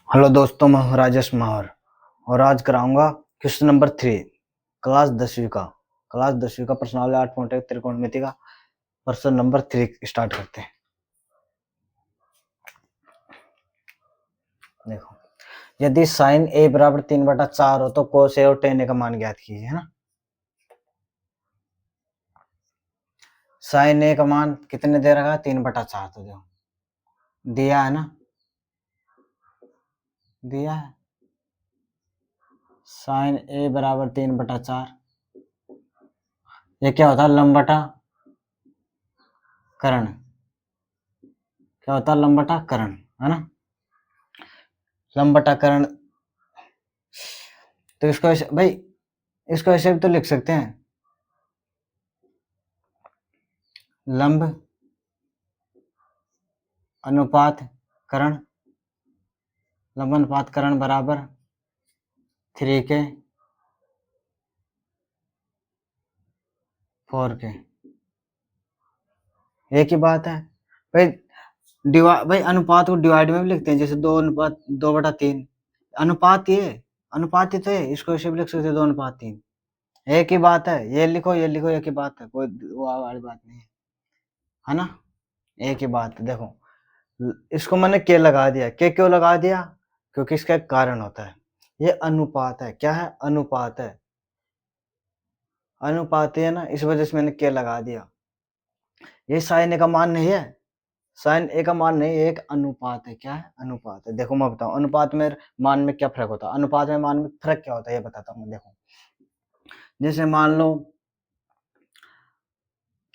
Hello दोस्तों, मैं हूं राजेश माहौर और आज कराऊंगा क्वेश्चन नंबर 3 क्लास 10वीं का प्रश्नावली 8.1 त्रिकोणमिति का प्रश्न नंबर 3 स्टार्ट करते हैं। देखो, यदि साइन ए बराबर 3/4 हो तो कोस ए और टेन ए का मान ज्ञात कीजिए, है ना। साइन ए का मान कितने दे रखा है? 3/4। तो देखो दिया है ना, दिया है साइन ए बराबर 3/4। ये क्या होता है? लंब बटा कर्ण। क्या होता है? लंब बटा कर्ण, है ना। लंब बटा कर्ण, तो इसको ऐसे भाई, इसको ऐसे भी तो लिख सकते हैं, लंब अनुपात कर्ण, लंब अनुपात कर्ण बराबर 3 के 4 के। एक ही बात है भाई। भाई अनुपात को डिवाइड में भी लिखते हैं, जैसे 2/3 अनुपात, ये अनुपात ही तो है, इसको ऐसे भी लिख सकते हैं 2/3। एक ही बात है, ये लिखो ये लिखो, एक ही बात है, कोई वो वाली बात नहीं है ना। एक ही बात है। देखो, इसको मैंने के लगा दिया। के क्यों लगा दिया? क्योंकि इसका एक कारण होता है। ये अनुपात है। क्या है? अनुपात है। अनुपात है ना, इस वजह से मैंने के लगा दिया। ये साइन ए का मान नहीं है, साइन ए का मान नहीं, एक अनुपात है। क्या है? अनुपात है। देखो मैं बताऊं, अनुपात में मान में क्या फर्क होता है, अनुपात में मान में फर्क क्या होता है ये बताता हूँ। देखो, जैसे मान लो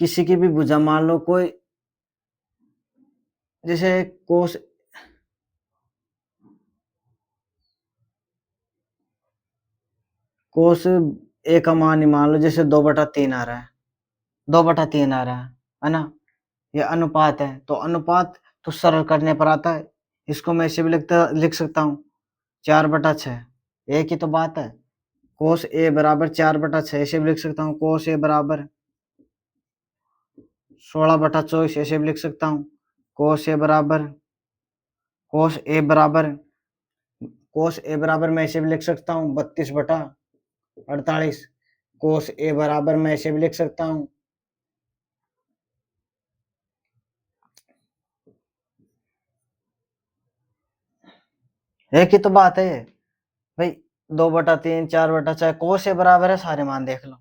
किसी की भी भुजा, मान लो कोई, जैसे कोस कोस ए का मान ही मान लो, जैसे 2/3 आ रहा है, 2/3 आ रहा है ना। ये अनुपात है, तो अनुपात तो सरल करने पर आता है। इसको मैं ऐसे भी लिख सकता हूँ 4/6। एक ही तो बात है। कोस ए बराबर 4/6 ऐसे भी लिख सकता हूँ। कोस ए बराबर 16/24 ऐसे भी लिख सकता हूँ। कोस ए बराबर मैं ऐसे भी लिख सकता हूँ 32/48। कोस ए बराबर मैं ऐसे भी लिख सकता हूँ एक ही तो बात है ये भाई। 2/3 4/4 कोस ए बराबर है, सारे मान देख लो।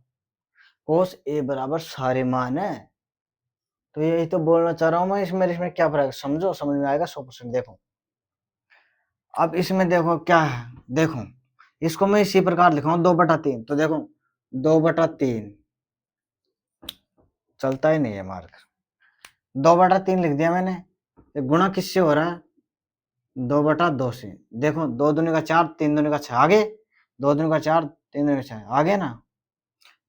कोस ए बराबर सारे मान है, तो यही तो बोलना चाह रहा हूँ मैं। इसमें क्या फर्क, समझो, समझ में आएगा 100%। देखो, अब इसमें देखो क्या है। देखो, इसको मैं इसी प्रकार लिखाऊं 2/3, तो देखो 2/3 चलता ही नहीं है मार्क। 2/3 लिख दिया मैंने। ये गुणा किससे हो रहा है? 2/2 से। देखो, 2 दूनी का 4, 3 दूनी का 6, आगे 2 दूनी का 4, 3 दूनी का 6, आगे ना।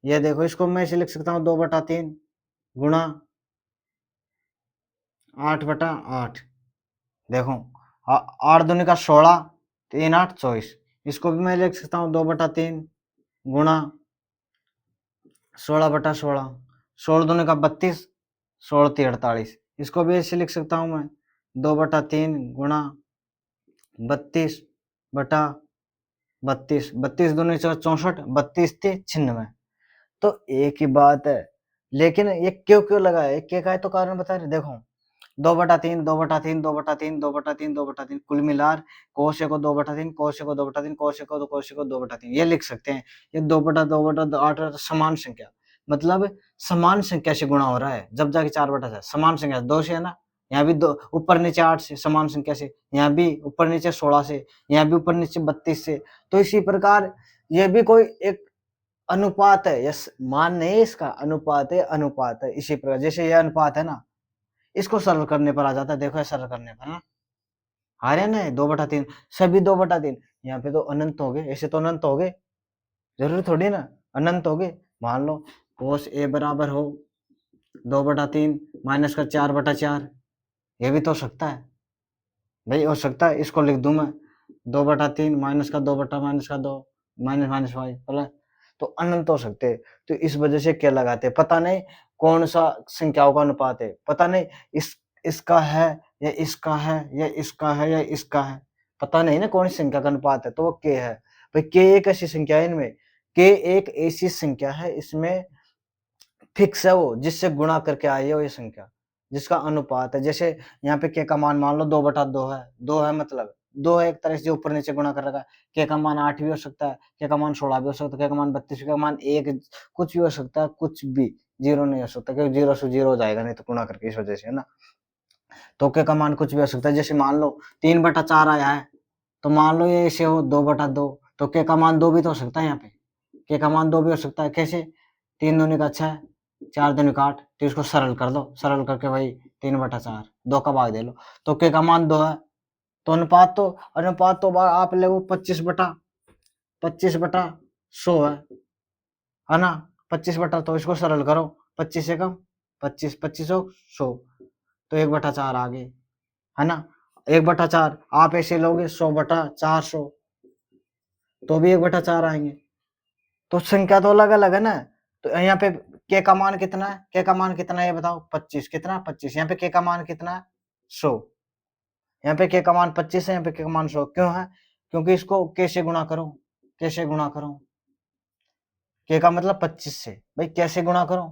ये देखो, इसको मैं ऐसे लिख सकता हूँ 2/3 गुणा 8/8। देखो, 8 दूनी का 16, 3 8 24। इसको भी मैं लिख सकता हूँ 2/3 गुणा 16/16। 16 दूनी का 32, 16 3 48। इसको भी ऐसे लिख सकता हूँ मैं 2/3 गुणा 32/32। 32 दूनी 64, 32 3 96। तो एक ही बात है, लेकिन ये क्यों लगा है? के का है तो कारण बता रहे। देखो, 2/3 2/3 2/3 2/3 2/3 कुल मिलाकर कोश को 2/3 कोश को 2/3 कोश को 2/3 ये लिख सकते हैं। ये 2/2 समान संख्या, मतलब समान संख्या से गुणा हो रहा है, जब जाके 4/6 समान संख्या 2 से है ना। यहाँ भी 2 ऊपर नीचे 8 से समान संख्या से, यहाँ भी ऊपर नीचे 16 से, यहाँ भी ऊपर नीचे 32 से। तो इसी प्रकार ये भी कोई एक अनुपात है। यस, मान नहीं इसका, अनुपात है, अनुपात है। इसी प्रकार जैसे ये अनुपात है ना, इसको सरल करने पर आ जाता है। देखो, सरल करने पर ना आ रहे ना 2/3, सभी 2/3। यहाँ पे तो अनंत हो गए, ऐसे तो अनंत हो गए, जरूरी थोड़ी ना अनंत हो गए। मान लो कोस ए बराबर हो 2/3 माइनस का 4/4, ये भी तो हो सकता है भाई, हो सकता है। इसको लिख दूं मैं 2/3 माइनस का 2 माइनस माइनस वाई प्लस, तो अनंत हो सकते हैं। तो इस वजह से क्या लगाते हैं, पता नहीं कौन सा संख्याओं का अनुपात है, पता नहीं इसका है या इसका है या इसका है या इसका है, पता नहीं ना कौन सी संख्या का अनुपात है, तो वो के है भाई। के एक ऐसी संख्या है, इनमें के एक ऐसी संख्या है, इसमें फिक्स है वो, जिससे गुणा करके आई है वो ये संख्या, जिसका अनुपात है। जैसे यहाँ पे के का मान मान लो 2/2 है, 2 है मतलब 2 है, एक तरह से ऊपर नीचे गुणा कर रखा है। के का मान 8 भी हो सकता है, के का मान 16 भी हो सकता है, के का मान 32, के का मान 1, कुछ भी हो सकता है, कुछ भी, 0 नहीं हो सकता, क्योंकि 0 से 0 हो जाएगा नहीं तो गुणा करके, इस वजह से, है ना। तो के का मान कुछ भी हो सकता है। जैसे मान लो 3/4 आया है, तो मान लो ये ऐसे हो 2/2, तो के का मान 2 भी तो हो सकता है यहाँ पे, के का मान 2 भी हो सकता है। कैसे? 3 दूनी का 6, 4 दूनी का 8, तो इसको सरल कर दो, सरल करके भाई 3/4, 2 का भाग दे लो, तो के का मान 2 है। तो अनुपात तो आप ले 25/100 है ना। 25 तो इसको सरल करो, 25 से कम 25, 25 हो 100, तो 1/4 आ गए, है ना। 1/4 आप ऐसे लोगे 100/400, तो भी 1/4 आएंगे। तो संख्या तो अलग अलग है ना। तो यहाँ पे के का मान कितना है, के का मान कितना है ये बताओ, 25, कितना 25, यहाँ पे के का मान कितना है 100, यहाँ पे के का मान 25 है, यहाँ पे के का मान 100, क्यों है? क्योंकि इसको के से गुणा करो, कैसे गुणा करो, के का मतलब 25 से, भाई कैसे गुणा करो,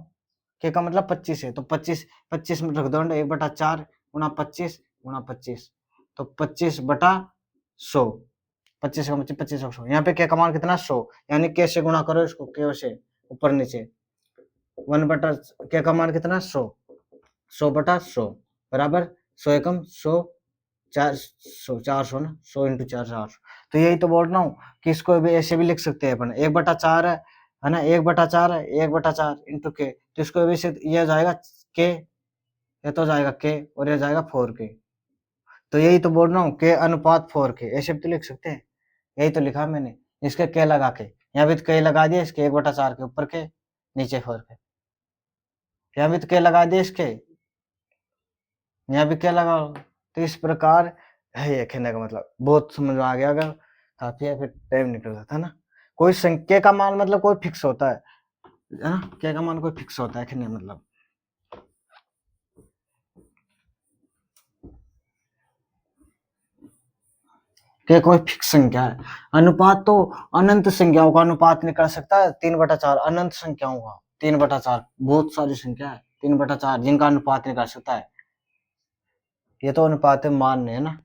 के का मतलब 25 है, तो 25 25 में रख दो 1/4 गुणा 25 गुणा 25, तो 25/100, 25 का 25 100, यहाँ पे के का मान कितना 100, यानी के से गुणा करो इसको, के से ऊपर नीचे 1 के का मान कितना 100, 100/100 बराबर 100 एकम 100, 400 ना, 100 × 4 400। तो यही तो बोल रहा हूँ कि इसको भी ऐसे भी लिख सकते हैं अपन, 1/4 है ना, 1/4 है, 1/4 इंटू के, तो इसको भी ये जाएगा के, ये तो जाएगा के, और ये जाएगा 4 के। तो यही तो बोल रहा हूँ, के अनुपात 4 के, ऐसे भी तो लिख सकते हैं। यही तो लिखा मैंने, इसके के लगा के, यहाँ भी तो के लगा दिया इसके, 1/4 के ऊपर के, नीचे 4 के, यहाँ भी तो के लगा दिए इसके, यहाँ भी क्या लगाओ। तो इस प्रकार है ये कहने का मतलब, बहुत समझ में आ गया अगर, काफी है, फिर टाइम निकल जाता है ना। कोई संख्या का मान मतलब कोई फिक्स होता है ना, के का मान कोई फिक्स होता है कहने मतलब। के कोई फिक्स संख्या है। अनुपात तो अनंत संख्याओं का अनुपात निकल सकता है, 3/4 अनंत संख्याओं का, 3/4 बहुत सारी संख्या है, 3/4 जिनका अनुपात निकल सकता है। ये तो अनुपात है, मान है ना।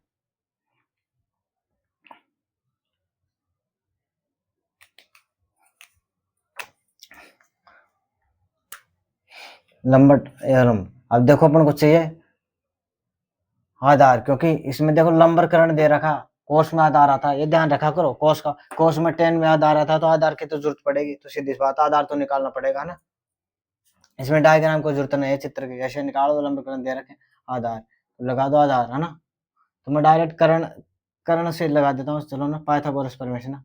लंबट एरम, अब देखो अपन को चाहिए आधार, क्योंकि इसमें देखो लंबरकरण दे रखा, कोष में आधार आता है, ये ध्यान रखा करो, कोष का, कोष में 10 में आधार आता है, तो आधार की तो जरूरत पड़ेगी, तो सीधी बात आधार तो निकालना पड़ेगा ना। इसमें डायग्राम को जरूरत नहीं है, चित्र की, कैसे निकालो, लंबरकरण दे रखे आधार, लगा दो आधार, है ना। तो मैं डायरेक्ट करण करण से लगा देता हूँ, चलो ना, पाइथागोरस प्रमेय ना,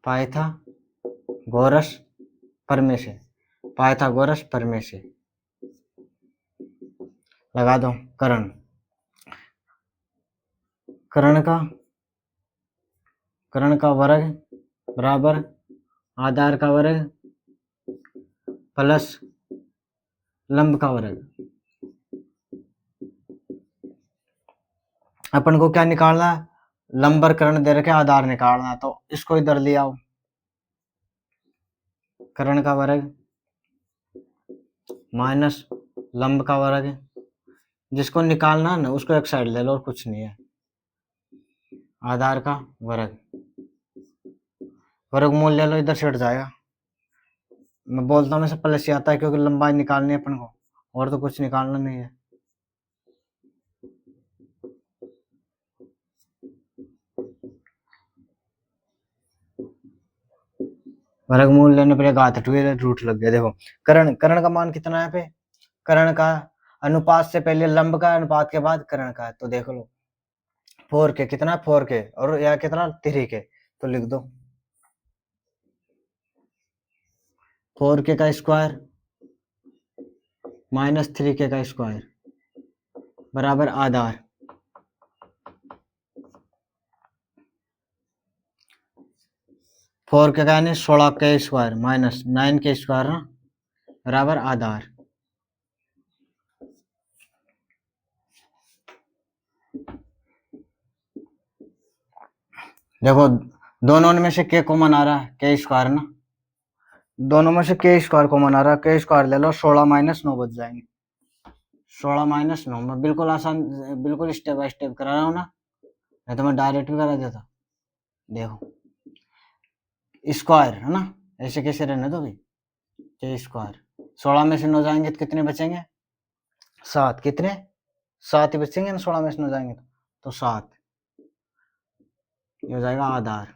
पाइथागोरस प्रमेय से, पाइथागोरस प्रमेय से लगा दो करण, करण का वर्ग बराबर आधार का वर्ग प्लस लंब का वर्ग। अपन को क्या निकालना है, लंबरकरण दे रखे आधार निकालना है, तो इसको इधर ले आओ, करण का वर्ग माइनस लंब का वर्ग, जिसको निकालना है ना उसको एक साइड ले लो, और कुछ नहीं है, आधार का वर्ग, वर्गमूल ले लो, इधर से हट जाएगा। मैं बोलता हूँ मैं प्लस ही आता है, क्योंकि लंबाई निकालनी है अपन को, और तो कुछ निकालना नहीं है। वर्गमूल लेने पर घात रूट लग गया। देखो करण का मान कितना है पे, करण का अनुपात से पहले लंब का, अनुपात के बाद करण का है, तो देख लो 4 के, कितना 4 के, और यह कितना 3 के, तो लिख दो 4 के का स्क्वायर माइनस 3 के का स्क्वायर बराबर आधार, 4 के का यानी 16 के स्क्वायर माइनस 9 के स्क्वायर ना, बराबर आधार। देखो दोनों में से के कॉमन आ रहा है, के स्क्वायर ना, दोनों में से के स्क्वायर कॉमन आ रहा है, के स्क्वायर ले लो, 16 माइनस 9 बच जाएंगे। 16 माइनस 9 में बिल्कुल आसान, बिल्कुल स्टेप बाय स्टेप करा रहा हूँ ना, नहीं तो मैं डायरेक्ट भी करा देता। देखो स्क्वायर है ना, ऐसे कैसे रहने दो भाई, के स्क्वायर, 16 में से 9 जाएंगे तो कितने बचेंगे, 7, कितने 7 ही बचेंगे ना, 16 में से 9 जाएंगे तो 7, ये हो जाएगा आधार।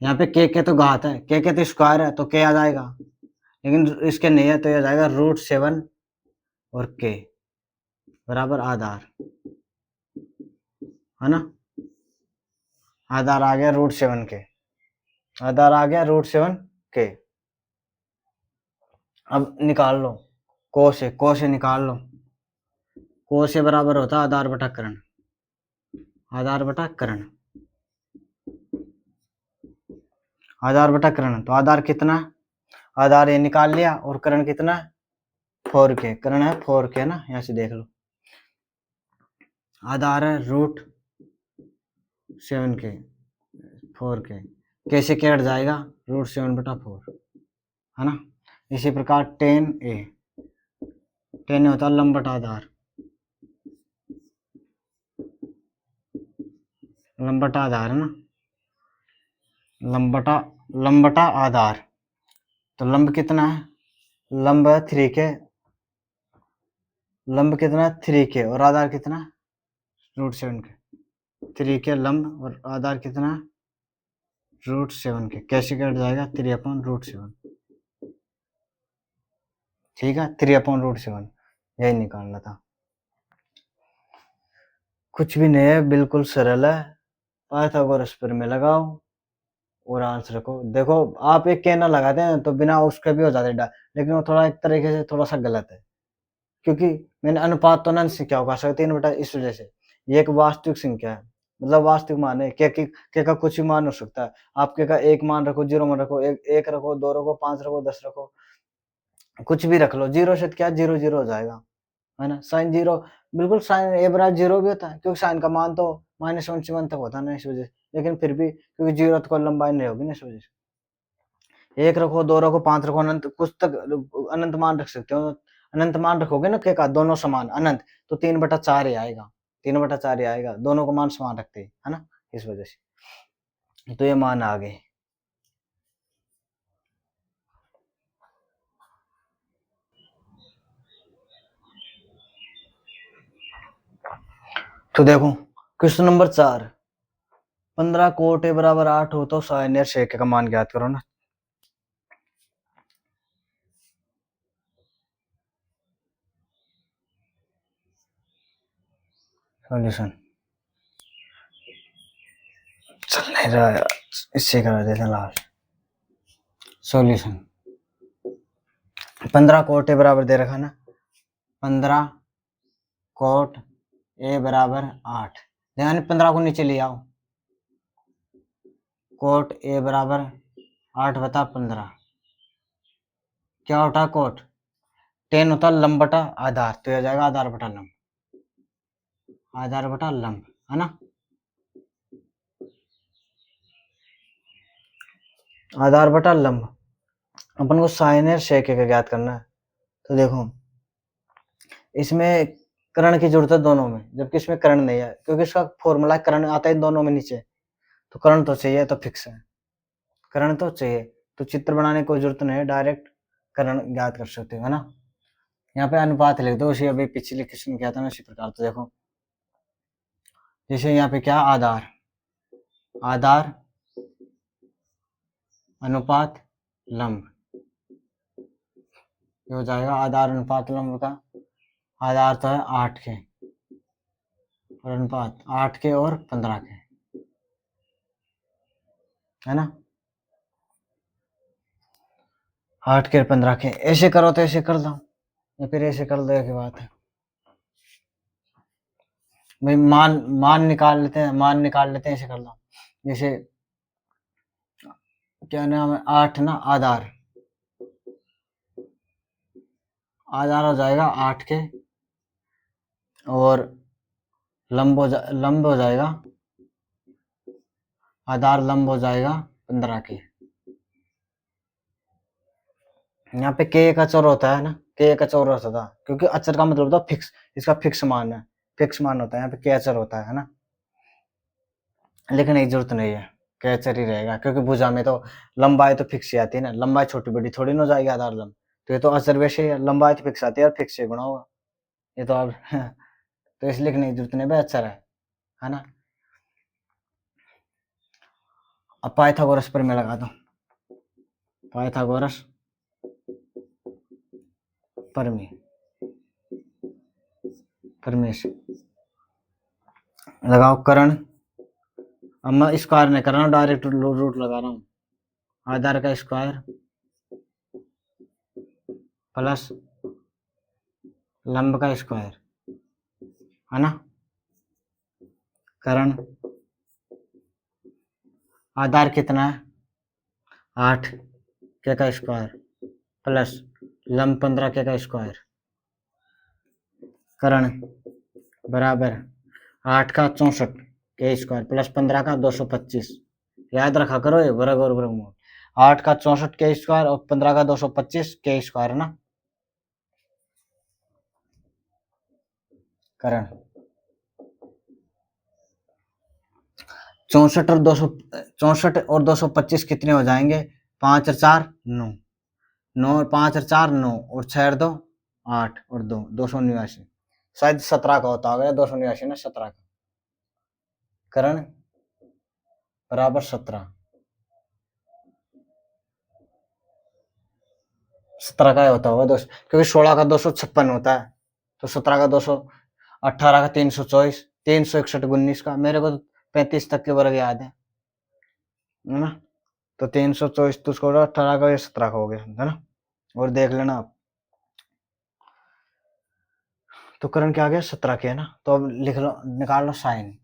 यहाँ पे के तो घात है, के तो स्क्वायर है तो के आ जाएगा, लेकिन इसके नहीं है तो ये आ जाएगा √7 और के बराबर आधार, है ना, आधार आ गया √7 के, आधार आ गया √7 के। अब निकाल लो को से निकाल लो, को से बराबर होता है आधार बटा कर्ण, आधार बटा कर्ण, आधार बटा कर्ण, तो आधार कितना, आधार ये निकाल लिया और कर्ण कितना, 4k, कर्ण है 4k ना, यहाँ से देख लो, आधार है √7k, 4k, कैसे क्या हट जाएगा, √7 बटा 4, है ना। इसी प्रकार tan होता है लंब बटा आधार, लंब बटा आधार है ना, लंब बटा आधार, तो लंब कितना है, लंब है 3k, लंब कितना है 3k और आधार कितना है √7 के, 3k लंब और आधार कितना है √7 के, कैसे कट जाएगा 3/√7, ठीक है, 3/√7, यही निकालना था, कुछ भी नहीं है, बिल्कुल सरल है, पाइथागोरस पर में लगाओ और आंसर को देखो। आप एक कहना लगाते हैं तो बिना उसके भी हो जाते हैं, लेकिन वो थोड़ा एक तरीके से थोड़ा सा गलत है, क्योंकि मैंने अनुपात तो अनंत से क्या होगा, 3/, इस वजह से ये एक वास्तविक संख्या है, मतलब वास्तविक मान है, के का कुछ भी मान हो सकता है, आप के का 1 मान रखो, 0 मान रखो, 1 रखो, 2 रखो, 5 रखो, 10 रखो, कुछ भी रख लो, 0 से क्या 0 0 हो जाएगा, है ना। साइन 0, बिल्कुल साइन ए बराबर 0 भी होता है, क्योंकि साइन का मान तो -1 से 1 तक होता है ना, इस वजह से, लेकिन फिर भी क्योंकि 0 तो कोई लंबाई नहीं होगी ना, इस वजह से 1 रखो, 2 रखो, 5 रखो, अनंत कुछ तक अनंत मान रख सकते हो, अनंत मान रखोगे ना के का दोनों समान अनंत, तो 3/4 ही आएगा, 3/4 ही आएगा, दोनों को मान समान रखते हैं, है ना, इस वजह से तो ये मान आ गए। तो देखो क्वेश्चन नंबर 4, 15 कोट ए बराबर 8 हो तो साइन और सेक का मान ज्ञात करो ना। सॉल्यूशन चल नहीं रहा यार, इससे करा देते लास्ट। सॉल्यूशन 15 कोट ए बराबर दे रखा ना, 15 कोट ए बराबर 8, ध्यान 15 को नीचे ले आओ, कोट ए बराबर 8/15, क्या होता कोट, tan होता लंब बटा आधार, तो यह जाएगा आधार बटा लंब, आधार बटा लंब, है ना, आधार बटा लंब। अपन को साइन और सेक का ज्ञात करना है, तो देखो इसमें कर्ण की जरूरत है दोनों में, जबकि इसमें कर्ण नहीं है, क्योंकि इसका फॉर्मूला कर्ण आता है दोनों में नीचे, तो कर्ण तो चाहिए, तो फिक्स है, कर्ण तो चाहिए, तो चित्र बनाने की कोई जरूरत नहीं है, डायरेक्ट कर्ण ज्ञात कर सकते हो, है ना। यहाँ पे अनुपात लिख दो, उसी अभी पिछले क्वेश्चन किया था ना, इसी प्रकार। तो देखो जैसे यहाँ पे क्या आधार, आधार अनुपात लंब, ये हो जाएगा आधार अनुपात लंब का, आधार तो है 8 के और अनुपात 8 के और 15 के, है ना, 8 के 15 के, ऐसे करो तो ऐसे कर दो या फिर ऐसे कर दो, की बात है भाई, मान निकाल लेते हैं, मान निकाल लेते हैं, ऐसे कर लो, जैसे क्या नाम है 8 ना, आधार, आधार हो जाएगा 8 के और लंब हो जाएगा आधार लंब हो जाएगा 15 के। यहाँ पे के एक अचर होता है ना, के एक अचर होता था, क्योंकि अचर का मतलब होता है फिक्स, इसका फिक्स मान है, फिक्स मान होता है, यहाँ पे के अचर होता है ना। लेकिन एक जरूरत नहीं है, के अचर ही रहेगा, क्योंकि भुजा में तो लंबाई तो फिक्स ही आती है ना, लंबाई छोटी बड़ी थोड़ी ना हो जाएगी आधार लंब। तो ये तो अचर वैसे ही है, लंबाई तो फिक्स आती है और फिक्स से गुणा होगा, ये तो अब तो इसलिए लिखने की जरूरत नहीं भाई, अचर है ना। अब पाइथागोरस पर मैं लगा दूं, पाइथागोरस परमी परमेश लगाओ करण। अब मैं स्क्वायर नहीं कर रहा हूँ, डायरेक्ट रूट लगा रहा हूँ, आधार का स्क्वायर प्लस लंब का स्क्वायर, है ना। करण आधार कितना है 8 के का स्क्वायर प्लस लंब 15 के का स्क्वायर, करण बराबर 8 का 64 के स्क्वायर प्लस 15 का 225। याद रखा करो ये वर्ग और वर्गमूल, 8 का 64 के स्क्वायर और 15 का 225 के स्क्वायर, है ना। करण 64 और 225 कितने हो जाएंगे, 5 और 4 9, 9 और 5 और 4 9 और 6 और 2 8 और 2 289, शायद 17 का होता होगा, 289 ना 17 का। करण बराबर 17 का होता होगा दोस्त, क्योंकि 16 का 256 होता है, तो 17 का 218 का 324 361 19 का, मेरे को तो 35 तक के वर्ग याद है ना। तो 324 तो उसको 18 का या 17 का हो गया, है ना। और देख लेना आप, तो करण क्या आ गया 17 के, है ना। तो अब लिख लो, निकाल लो साइन,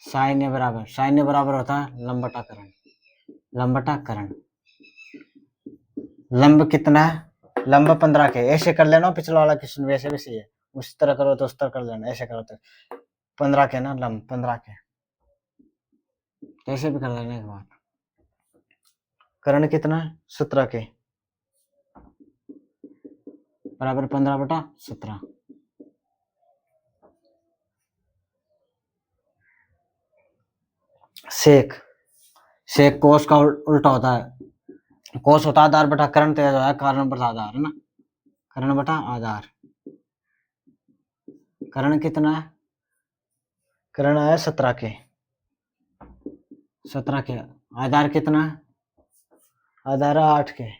साइन ए बराबर होता है लंब बटा करण, लंब बटा करण। लंब कितना है, लंब 15 के, ऐसे कर लेना, पिछला वाला क्वेश्चन वैसे भी सही है, उस तरह करो तो उस तरह कर लेना, ऐसे करो तो 15 के ना, लंब 15 के, ऐसे भी कर लेना एक बार। करण कितना है 17 के, बराबर 15 बटा 17। सेक, सेक कोस का उल्टा होता है, कोस होता है आधार बटा करण, तो है कारण बटा आधार, है ना, करण बटा आधार। करण कितना है, करण आया 17 के, 17 के, आधार कितना है, आधार 8 के,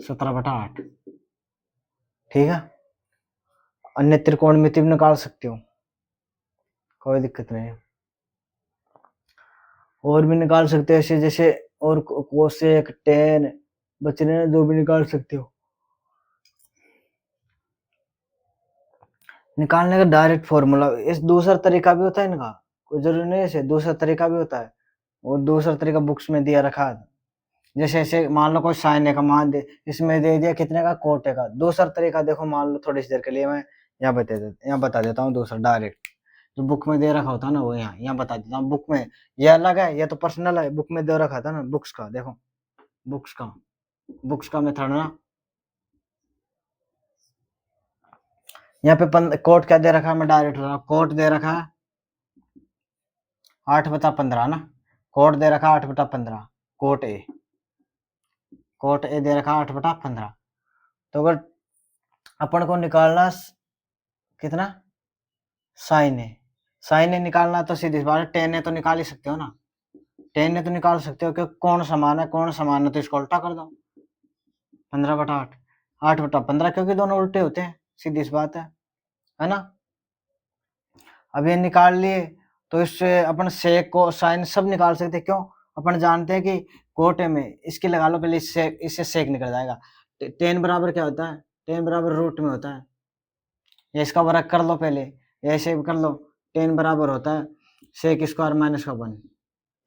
17 बटा 8, ठीक है। अन्य त्रिकोणमिति भी निकाल सकते हो, कोई दिक्कत नहीं है, और भी निकाल सकते हो ऐसे, जैसे और कोसेक टेन बच रहे हैं, जो भी निकाल सकते हो। निकालने का डायरेक्ट फॉर्मूला, इस दूसरा तरीका भी होता है इनका, कोई जरूरी नहीं है, दूसरा तरीका भी होता है, और दूसरा तरीका बुक्स में दिया रखा है। जैसे ऐसे मान लो कोई साइन ए का मान दे, इसमें दे दिया कितने का, कोट ए का। दूसरा तरीका देखो, मान लो थोड़ी सी देर के लिए मैं यहाँ बता देता हूँ, दूसरा डायरेक्ट जो बुक में दे रखा होता है ना, वो यहाँ बता देता हूँ। बुक में ये अलग है, ये तो पर्सनल है, बुक में दे रखा था ना, बुक्स का देखो, बुक्स का मेथड ना, यहाँ पे कोट क्या दे रखा है, मैं डायरेक्ट कोट दे रखा है 8/15 ना, कोट दे रखा 8/15, कोट ए दे रखा 8/15। तो अगर अपन को निकालना कितना, साइन ए निकालना, तो सीधी बात है, टेन ए तो निकाल ही सकते हो ना, टेन ए तो निकाल सकते हो, क्योंकि कौन समान है तो इसको उल्टा कर दो, 15/8, 8/15, क्योंकि दोनों उल्टे होते हैं, सीधी सी बात है ना। अब ये निकाल लिए, तो इससे अपन सेक को साइन सब निकाल सकते हैं, क्यों, अपन जानते हैं कि कोटे में इसके लगा लो पहले, इससे सेक निकल जाएगा। टेन बराबर क्या होता है, टेन बराबर रूट में होता है, ये इसका वर्ग कर लो पहले, ऐसे कर लो, टेन बराबर होता है सेक स्क्वायर माइनस का 1,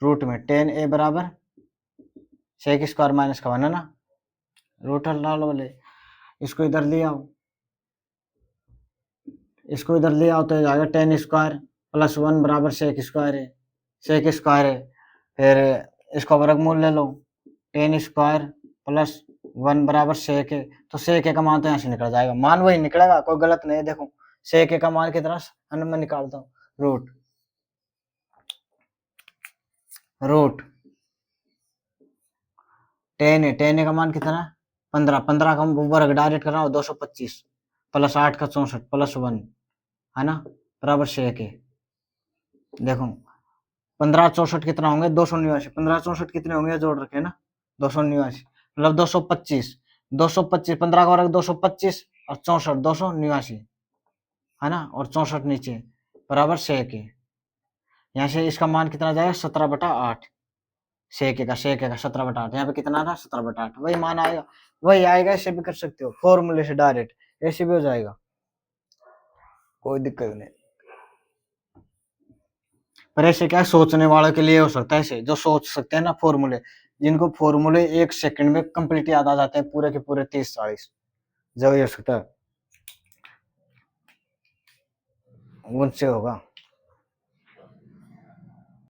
रूट में टेन ए बराबर सेक स्क्वायर माइनस का 1, है ना। रूट हटा लो पहले, इसको इधर ले आओ, इसको इधर ले आओ तो ये जाएगा 10 स्क्वायर प्लस 1 बराबर सेक स्क्वायर है, सेक स्क्वायर है। फिर इसका वर्गमूल ले लो, 10 स्क्वायर प्लस 1 बराबर सेक है, तो सेक ए का मान तो यहाँ से निकल जाएगा, मान वही निकलेगा, कोई गलत नहीं है। देखो सेक ए का मान कितना मैं निकालता हूँ, रूट 10 है, 10 का मान कितना 15, 15 का वर्ग डायरेक्ट करना हो 225 प्लस 8 का 64 प्लस 1 है ना बराबर सेक है। देखो 15 64 कितना होंगे 289, 15 64 कितने होंगे जोड़ रखे ना 289 मतलब 225, 225 15 का वर्ग 225 और 64 289 है ना, और 64 नीचे बराबर सेक है। यहाँ से इसका मान कितना जाएगा 17/8, सेक का 17/8, यहाँ पे कितना आ रहा 17/8, वही मान आएगा, वही आएगा। ऐसे भी कर सकते हो फॉर्मूले से डायरेक्ट, ऐसे भी हो जाएगा, कोई दिक्कत नहीं। पर ऐसे क्या सोचने वालों के लिए हो सकता है, ऐसे जो सोच सकते हैं ना फॉर्मूले, जिनको फॉर्मूले 1 सेकंड में कंप्लीट याद आ जाते हैं पूरे के पूरे 30-40, जो ये हो सकता है उनसे होगा।